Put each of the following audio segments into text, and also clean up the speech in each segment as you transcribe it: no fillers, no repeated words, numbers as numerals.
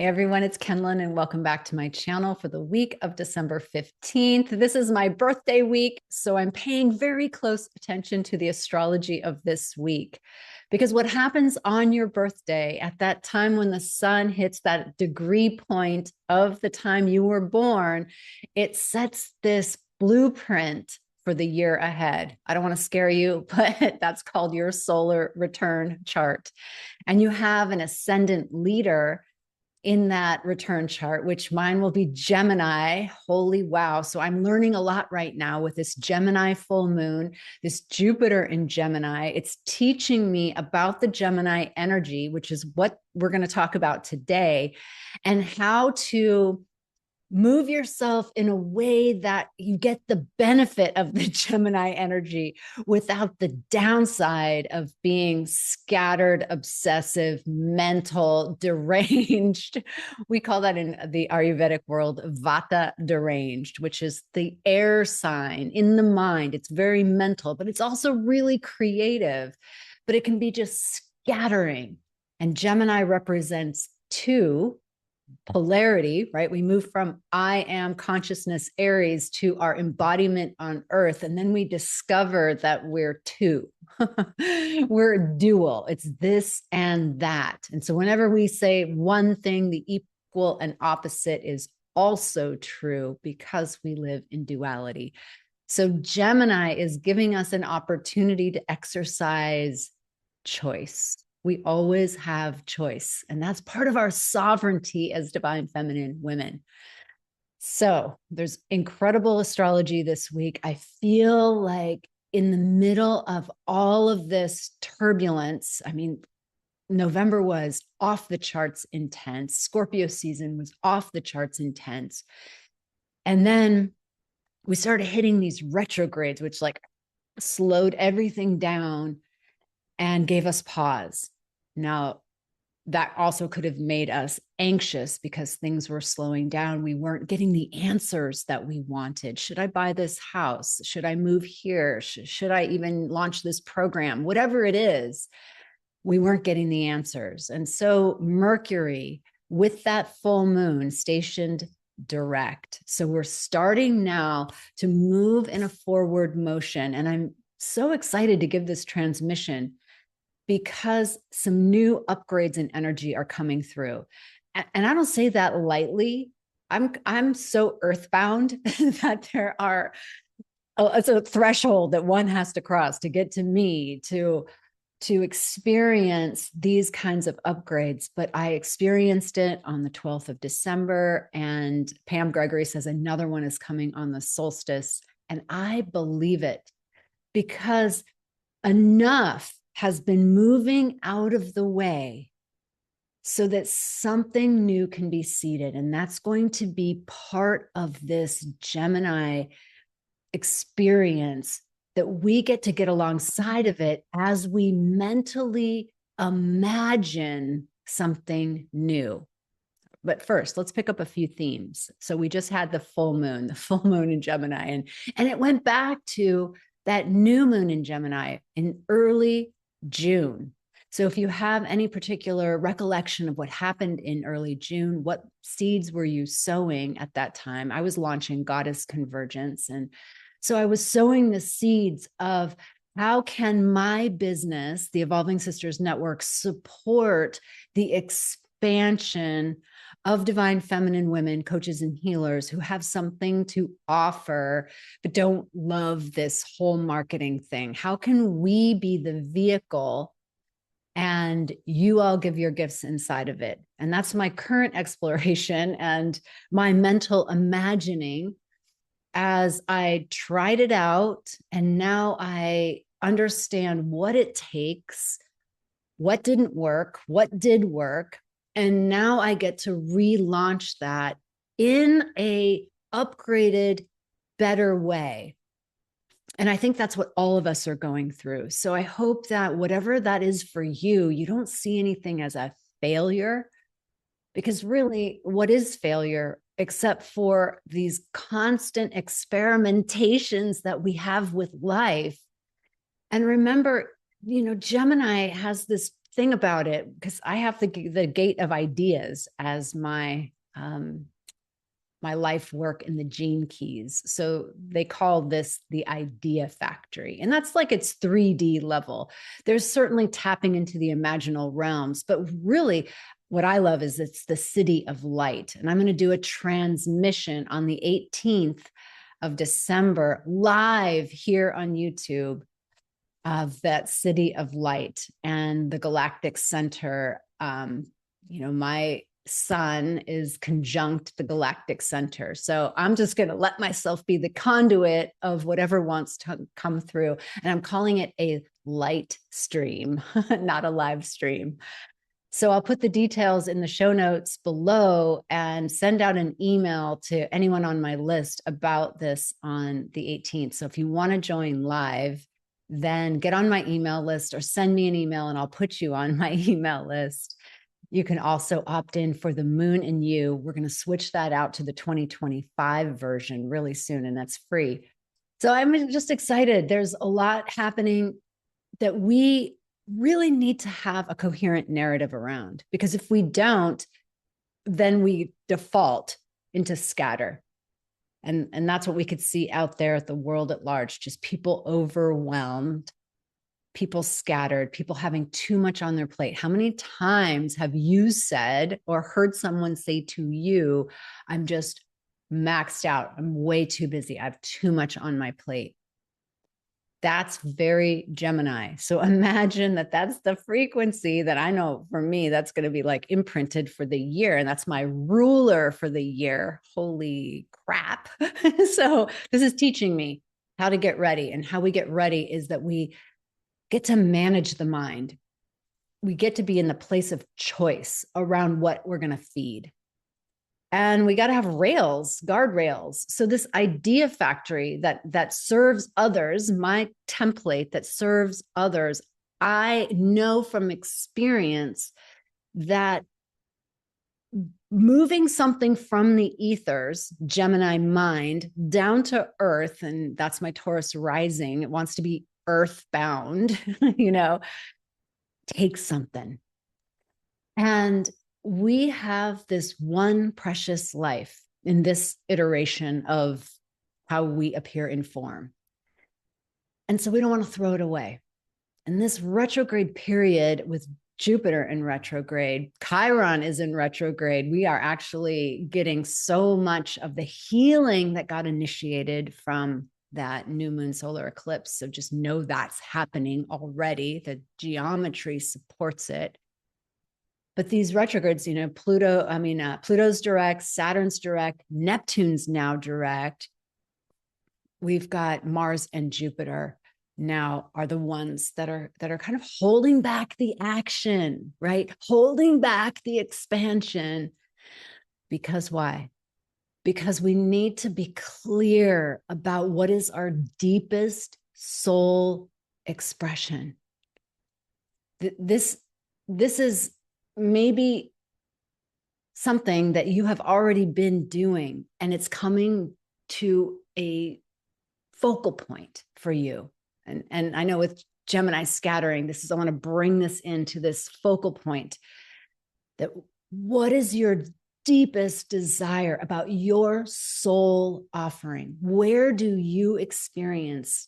Hey everyone, it's Kenlyn and welcome back to my channel for the week of December 15th. This is my birthday week, so I'm paying very close attention to the astrology of this week. Because what happens on your birthday at that time when the sun hits that degree point of the time you were born, it sets this blueprint for the year ahead. I don't want to scare you, but that's called your solar return chart. And you have an ascendant leader in that return chart, which mine will be Gemini. Holy wow. So I'm learning a lot right now with this Gemini full moon, this Jupiter in Gemini. It's teaching me about the Gemini energy, which is what we're going to talk about today, and how to move yourself in a way that you get the benefit of the Gemini energy without the downside of being scattered, obsessive, mental, deranged. We call that in the Ayurvedic world, Vata deranged, which is the air sign in the mind. It's very mental, but it's also really creative, but it can be just scattering. And Gemini represents two, polarity, right? We move from I am consciousness Aries to our embodiment on earth. And then we discover that we're two. We're dual. It's this and that. And so whenever we say one thing, the equal and opposite is also true because we live in duality. So Gemini is giving us an opportunity to exercise choice. We always have choice, and that's part of our sovereignty as divine feminine women. So there's incredible astrology this week. I feel like in the middle of all of this turbulence, I mean, November was off the charts intense. Scorpio season was off the charts intense. And then we started hitting these retrogrades, which like slowed everything down and gave us pause. Now, that also could have made us anxious because things were slowing down. We weren't getting the answers that we wanted. Should I buy this house? Should I move here? Should I even launch this program? Whatever it is, we weren't getting the answers. And so Mercury, with that full moon, stationed direct. So we're starting now to move in a forward motion. And I'm so excited to give this transmission because some new upgrades in energy are coming through. And I don't say that lightly. I'm so earthbound that it's a threshold that one has to cross to get to me to experience these kinds of upgrades. But I experienced it on the 12th of December, and Pam Gregory says another one is coming on the solstice. And I believe it because enough has been moving out of the way so that something new can be seeded. And that's going to be part of this Gemini experience, that we get to get alongside of it as we mentally imagine something new. But first, let's pick up a few themes. So we just had the full moon in Gemini, and it went back to that new moon in Gemini in early June. So if you have any particular recollection of what happened in early June, what seeds were you sowing at that time? I was launching Goddess Convergence. And so I was sowing the seeds of how can my business, the Evolving Sisters Network, support the expansion of divine feminine women, coaches and healers who have something to offer, but don't love this whole marketing thing. How can we be the vehicle and you all give your gifts inside of it? And that's my current exploration and my mental imagining as I tried it out. And now I understand what it takes, what didn't work, what did work. And now I get to relaunch that in a upgraded, better way. And I think that's what all of us are going through. So I hope that whatever that is for you, you don't see anything as a failure, because really, what is failure except for these constant experimentations that we have with life? And remember, Gemini has this thing about it, because I have the gate of ideas as my my life work in the gene keys. So they call this the idea factory. And that's like its 3D level. There's certainly tapping into the imaginal realms, but really what I love is it's the Siddhi of Light. And I'm going to do a transmission on the 18th of December live here on YouTube of that Siddhi of Light and the Galactic Center. My sun is conjunct the Galactic Center. So I'm just going to let myself be the conduit of whatever wants to come through. And I'm calling it a light stream, not a live stream. So I'll put the details in the show notes below and send out an email to anyone on my list about this on the 18th. So if you want to join live, then get on my email list or send me an email and I'll put you on my email list. You can also opt in for the Moon and You. We're going to switch that out to the 2025 version really soon, and that's free. So I'm just excited. There's a lot happening that we really need to have a coherent narrative around, because if we don't, then we default into scatter. And that's what we could see out there at the world at large, just people overwhelmed, people scattered, people having too much on their plate. How many times have you said or heard someone say to you, I'm just maxed out. I'm way too busy. I have too much on my plate. That's very Gemini. So imagine that that's the frequency that I know for me, that's going to be like imprinted for the year. And that's my ruler for the year. Holy crap. So this is teaching me how to get ready. And how we get ready is that we get to manage the mind. We get to be in the place of choice around what we're going to feed. And we got to have rails, guardrails. So this idea factory that serves others, my template that serves others, I know from experience that moving something from the ethers, Gemini mind, down to earth, and that's my Taurus rising, it wants to be earthbound, takes something. And we have this one precious life in this iteration of how we appear in form. And so we don't want to throw it away. And this retrograde period with Jupiter in retrograde, Chiron is in retrograde. We are actually getting so much of the healing that got initiated from that new moon solar eclipse. So just know that's happening already. The geometry supports it. But these retrogrades, Pluto's direct, Saturn's direct, Neptune's now direct. We've got Mars and Jupiter now are the ones that are kind of holding back the action, right? Holding back the expansion. Because why? Because we need to be clear about what is our deepest soul expression. This is maybe something that you have already been doing, and it's coming to a focal point for you. And I know with Gemini scattering, I want to bring this into this focal point, that what is your deepest desire about your soul offering? Where do you experience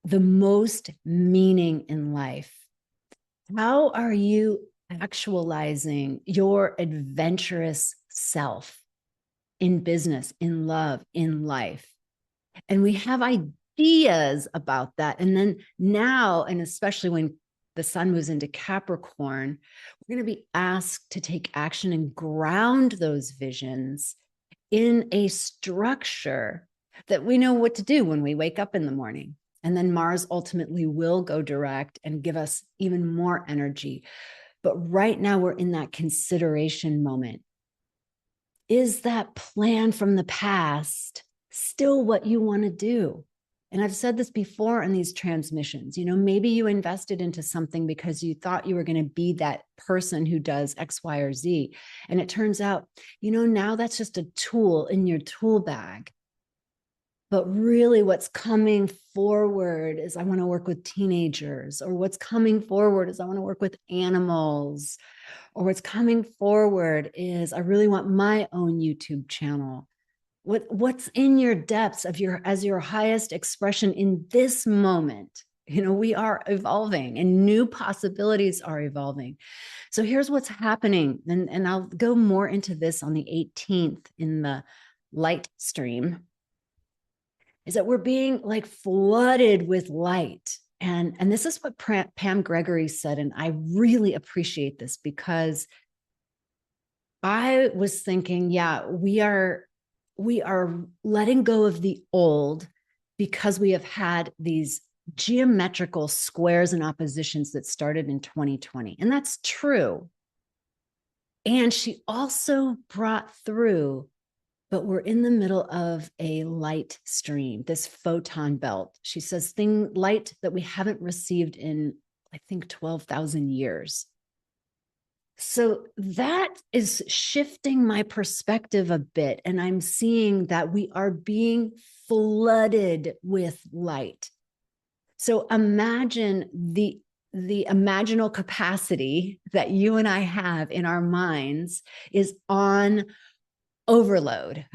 the most meaning in life? How are you actualizing your adventurous self in business, in love, in life? And we have ideas about that. And then now, and especially when the sun moves into Capricorn, we're going to be asked to take action and ground those visions in a structure that we know what to do when we wake up in the morning. And then Mars ultimately will go direct and give us even more energy. But right now we're in that consideration moment. Is that plan from the past still what you want to do? And I've said this before in these transmissions, maybe you invested into something because you thought you were going to be that person who does X, Y, or Z. And it turns out, now that's just a tool in your tool bag. But really what's coming forward is I want to work with teenagers, or what's coming forward is I want to work with animals, or what's coming forward is I really want my own YouTube channel. What's in your depths of your highest expression in this moment? We are evolving and new possibilities are evolving. So here's what's happening. And I'll go more into this on the 18th in the light stream, is that we're being like flooded with light. And this is what Pam Gregory said. And I really appreciate this, because I was thinking, yeah, we are letting go of the old because we have had these geometrical squares and oppositions that started in 2020. And that's true. And she also brought through, but we're in the middle of a light stream, this photon belt. She says light that we haven't received in, I think, 12,000 years. So that is shifting my perspective a bit. And I'm seeing that we are being flooded with light. So imagine the imaginal capacity that you and I have in our minds is on overload.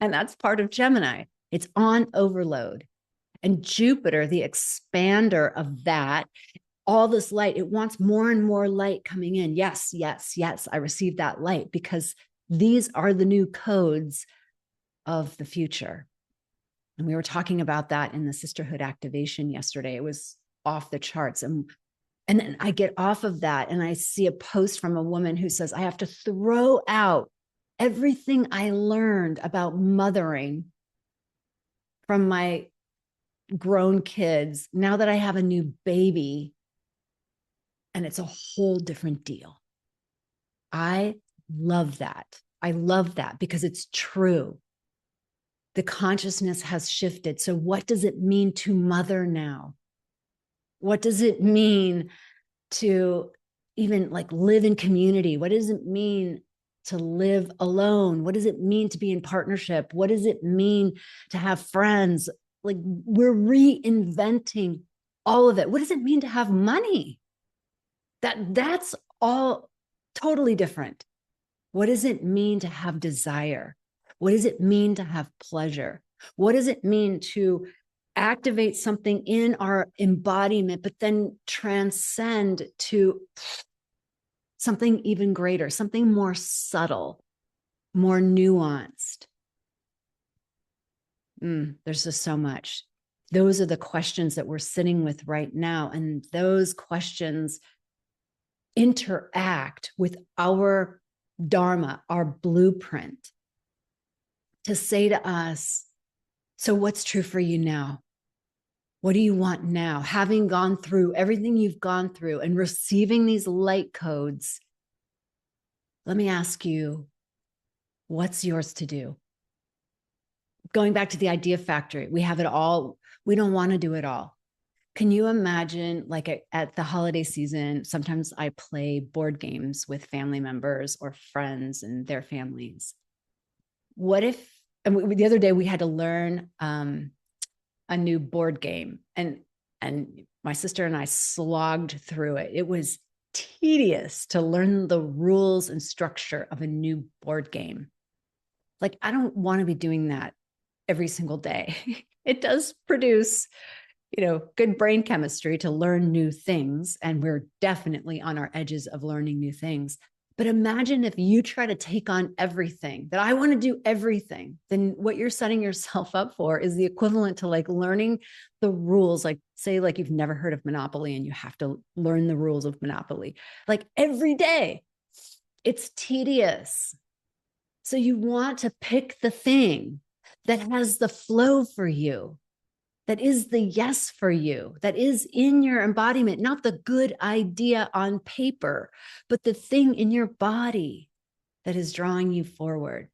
And that's part of Gemini. It's on overload. And Jupiter, the expander of that, all this light, it wants more and more light coming in. Yes, yes, yes, I received that light, because these are the new codes of the future. And we were talking about that in the sisterhood activation yesterday. It was off the charts. And then I get off of that and I see a post from a woman who says, I have to throw out everything I learned about mothering from my grown kids now that I have a new baby. And it's a whole different deal. I love that. I love that because it's true. The consciousness has shifted. So what does it mean to mother now? What does it mean to even like live in community? What does it mean to live alone? What does it mean to be in partnership? What does it mean to have friends? Like, we're reinventing all of it. What does it mean to have money? That's all totally different. What does it mean to have desire? What does it mean to have pleasure? What does it mean to activate something in our embodiment, but then transcend to something even greater, something more subtle, more nuanced? There's just so much. Those are the questions that we're sitting with right now. And those questions interact with our Dharma, our blueprint, to say to us, so what's true for you now? What do you want now? Having gone through everything you've gone through and receiving these light codes, let me ask you, what's yours to do? Going back to the idea factory, we have it all. We don't want to do it all. Can you imagine, like at the holiday season, sometimes I play board games with family members or friends and their families. What if, and the other day we had to learn a new board game, and my sister and I slogged through it. It was tedious to learn the rules and structure of a new board game. Like, I don't want to be doing that every single day. It does produce, good brain chemistry to learn new things. And we're definitely on our edges of learning new things. But imagine if you try to take on everything, that I want to do everything, then what you're setting yourself up for is the equivalent to like learning the rules, like say, like you've never heard of Monopoly and you have to learn the rules of Monopoly, like every day. It's tedious. So you want to pick the thing that has the flow for you, that is the yes for you, that is in your embodiment, not the good idea on paper, but the thing in your body that is drawing you forward.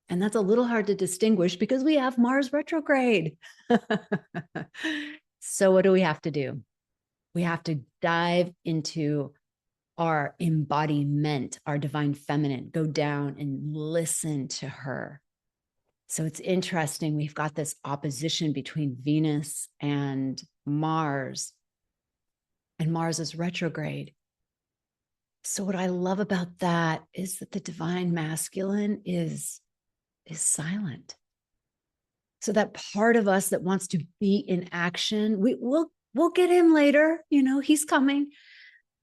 And that's a little hard to distinguish because we have Mars retrograde. So what do we have to do? We have to dive into our embodiment, our divine feminine, go down and listen to her. So it's interesting. We've got this opposition between Venus and Mars is retrograde. So what I love about that is that the divine masculine is silent. So that part of us that wants to be in action, we'll get him later, he's coming.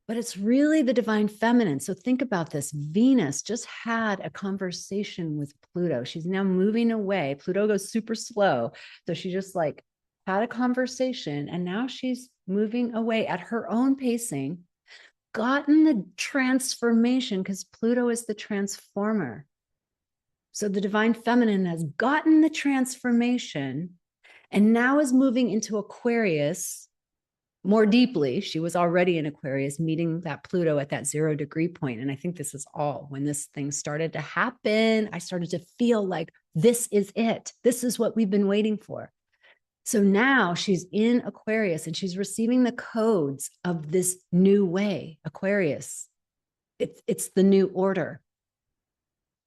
But it's really the divine feminine. So think about this. Venus just had a conversation with Pluto. She's now moving away. Pluto goes super slow. So she just had a conversation, and now she's moving away at her own pacing, gotten the transformation, because Pluto is the transformer. So the divine feminine has gotten the transformation and now is moving into Aquarius more deeply. She was already in Aquarius, meeting that Pluto at that 0 degree point. And I think this is all when this thing started to happen. I started to feel like this is it. This is what we've been waiting for. So now she's in Aquarius and she's receiving the codes of this new way, Aquarius. It's the new order.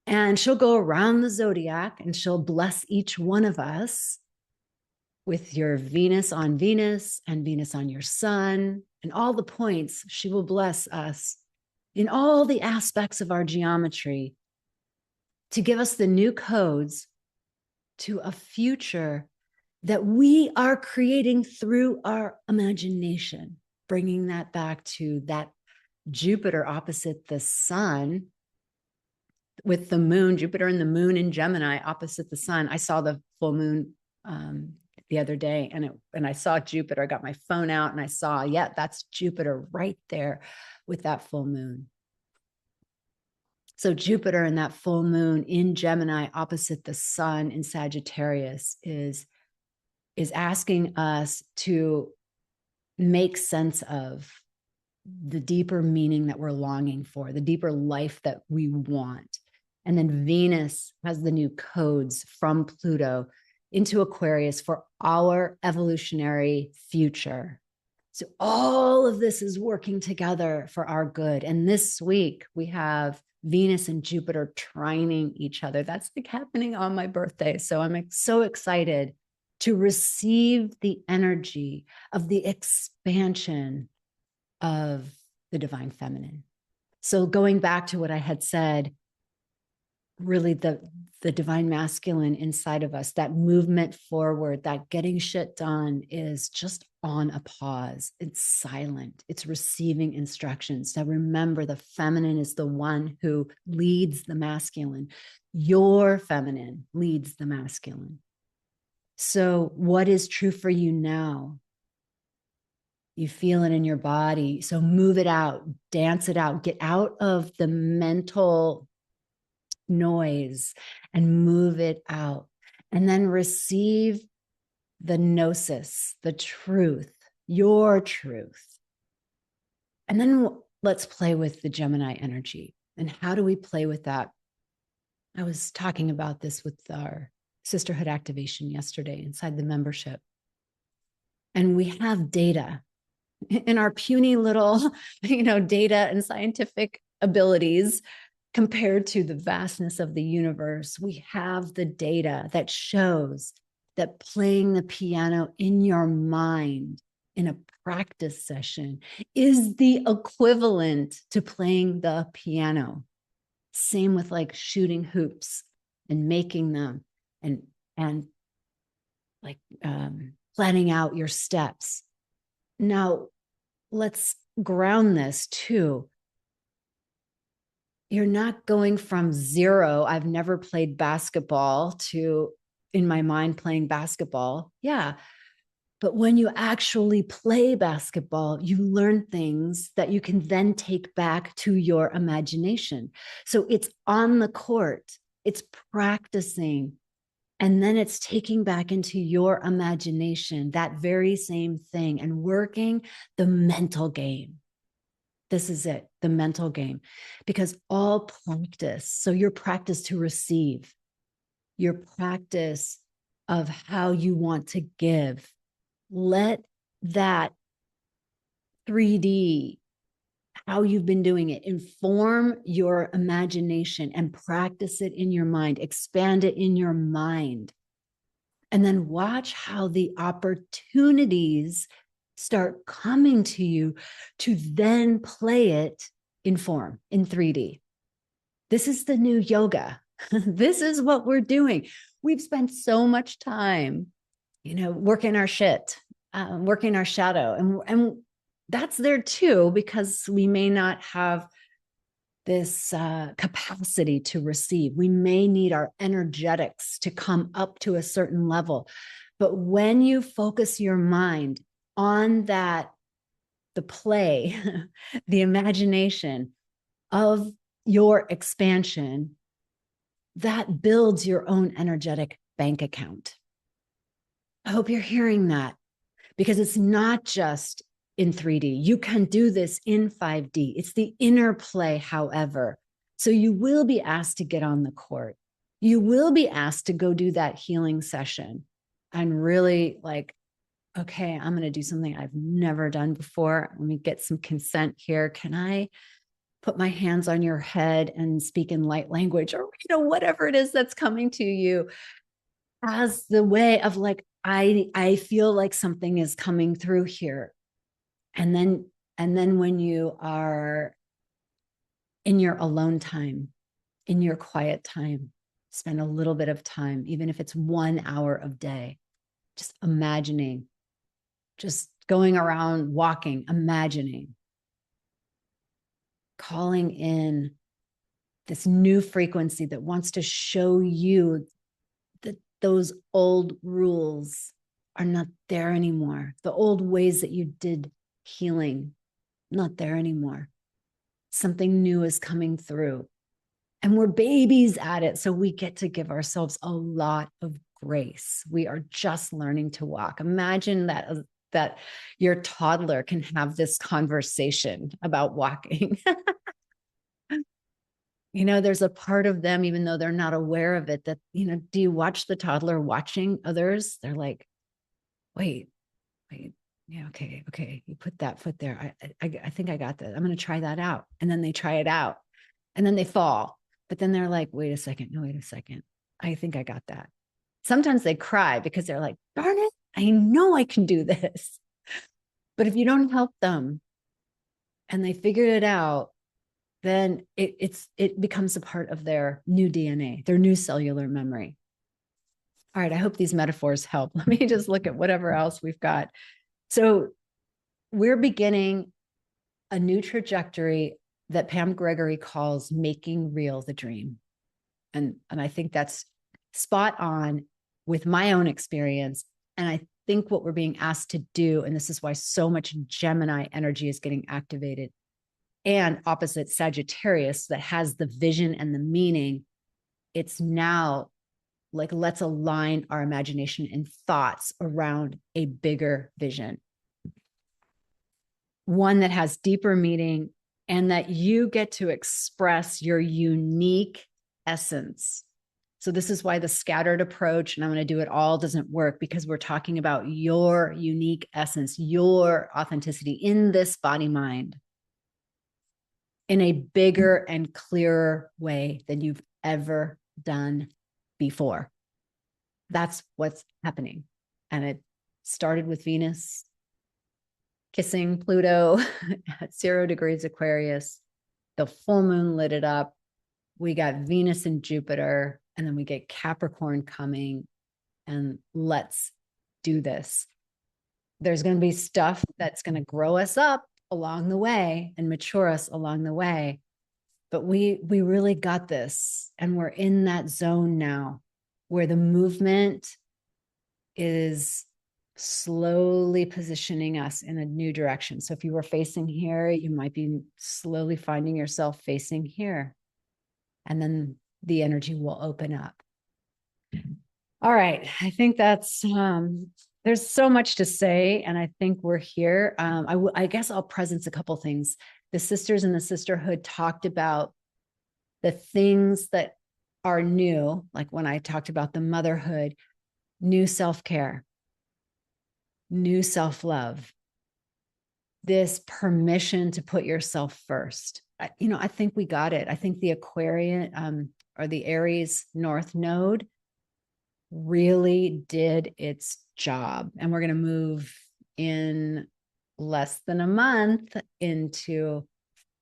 And she'll go around the zodiac and she'll bless each one of us with your Venus on Venus and Venus on your sun and all the points. She will bless us in all the aspects of our geometry to give us the new codes to a future that we are creating through our imagination, bringing that back to that Jupiter opposite the sun with the moon, Jupiter and the moon in Gemini opposite the sun. I saw the full moon the other day and I saw Jupiter. I got my phone out and I saw, that's Jupiter right there with that full moon. So Jupiter and that full moon in Gemini opposite the sun in Sagittarius is asking us to make sense of the deeper meaning that we're longing for, the deeper life that we want. And then Venus has the new codes from Pluto into Aquarius for our evolutionary future. So all of this is working together for our good. And this week we have Venus and Jupiter trining each other. That's happening on my birthday. So I'm so excited to receive the energy of the expansion of the divine feminine. So going back to what I had said, really the divine masculine inside of us, that movement forward, that getting shit done is just on a pause. It's silent. It's receiving instructions. Now remember, the feminine is the one who leads the masculine. Your feminine leads the masculine. So what is true for you now? You feel it in your body. So move it out, dance it out, get out of the mental noise and move it out. And then receive the gnosis, the truth, your truth. And then let's play with the Gemini energy. And how do we play with that? I was talking about this with our sisterhood activation yesterday inside the membership. And we have data in our puny little, data and scientific abilities compared to the vastness of the universe. We have the data that shows that playing the piano in your mind in a practice session is the equivalent to playing the piano. Same with shooting hoops and making them and planning out your steps. Now, let's ground this too. You're not going from 0, I've never played basketball, to in my mind playing basketball. Yeah. But when you actually play basketball, you learn things that you can then take back to your imagination. So it's on the court, it's practicing, and then it's taking back into your imagination that very same thing and working the mental game. This is it, the mental game, because all practice, so your practice to receive, your practice of how you want to give, let that 3D how you've been doing it. Inform your imagination and practice it in your mind. Expand it in your mind. And then watch how the opportunities start coming to you to then play it in form, in 3D. This is the new yoga. This is what we're doing. We've spent so much time, working our shit, working our shadow. And that's there too, because we may not have this capacity to receive. We may need our energetics to come up to a certain level. But when you focus your mind on that, the play, the imagination of your expansion, that builds your own energetic bank account. I hope you're hearing that, because it's not just in 3D. You can do this in 5D. It's the interplay, however. So you will be asked to get on the court. You will be asked to go do that healing session and really okay, I'm going to do something I've never done before. Let me get some consent here. Can I put my hands on your head and speak in light language, or, whatever it is that's coming to you as the way of I feel like something is coming through here. And then when you are in your alone time, in your quiet time, spend a little bit of time, even if it's 1 hour of day, just imagining, just going around walking, imagining, calling in this new frequency that wants to show you that those old rules are not there anymore. The old ways that you did healing, not there anymore. Something new is coming through. And we're babies at it. So we get to give ourselves a lot of grace. We are just learning to walk. Imagine that your toddler can have this conversation about walking. There's a part of them, even though they're not aware of it, that, do you watch the toddler watching others? They're like, wait, yeah, okay. You put that foot there. I think I got that. I'm going to try that out. And then they try it out and then they fall. But then they're like, wait a second. No, wait a second. I think I got that. Sometimes they cry because they're like, darn it, I know I can do this. But if you don't help them and they figure it out, then it becomes a part of their new DNA, their new cellular memory. All right, I hope these metaphors help. Let me just look at whatever else we've got. So we're beginning a new trajectory that Pam Gregory calls making real the dream. And I think that's spot on with my own experience. And I think what we're being asked to do, and this is why so much Gemini energy is getting activated, and opposite Sagittarius that has the vision and the meaning, it's now let's align our imagination and thoughts around a bigger vision. One that has deeper meaning and that you get to express your unique essence. So this is why the scattered approach, and I'm going to do it all, doesn't work, because we're talking about your unique essence, your authenticity in this body mind in a bigger and clearer way than you've ever done before. That's what's happening. And it started with Venus kissing Pluto at 0 degrees Aquarius. The full moon lit it up. We got Venus and Jupiter, and then we get Capricorn coming, and let's do this. There's going to be stuff that's going to grow us up along the way and mature us along the way. But we really got this. And we're in that zone now where the movement is slowly positioning us in a new direction. So if you were facing here, you might be slowly finding yourself facing here. And then the energy will open up. All right. I think that's, there's so much to say, and I think we're here. I guess I'll presence a couple things. The sisters in the sisterhood talked about the things that are new, like when I talked about the motherhood, new self-care, new self-love, this permission to put yourself first. I think we got it. I think the Aquarian or the Aries North Node really did its job. And we're going to move in less than a month into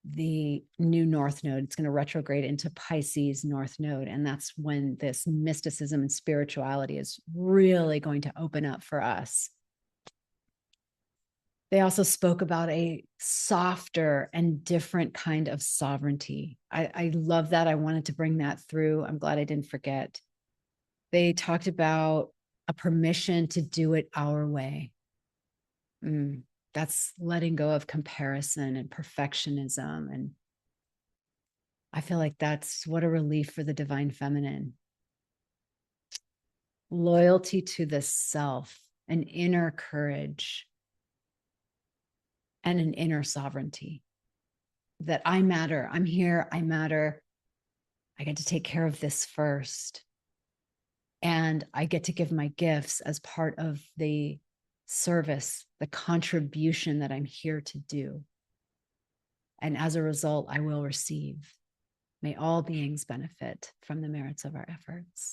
the new North Node. It's going to retrograde into Pisces North Node. And that's when this mysticism and spirituality is really going to open up for us. They also spoke about a softer and different kind of sovereignty. I love that. I wanted to bring that through. I'm glad I didn't forget. They talked about a permission to do it our way. That's letting go of comparison and perfectionism. And I feel like that's what a relief for the divine feminine. Loyalty to the self, an inner courage, and an inner sovereignty. That I matter. I'm here. I matter. I get to take care of this first. And I get to give my gifts as part of the service, the contribution that I'm here to do. And as a result, I will receive. May all beings benefit from the merits of our efforts.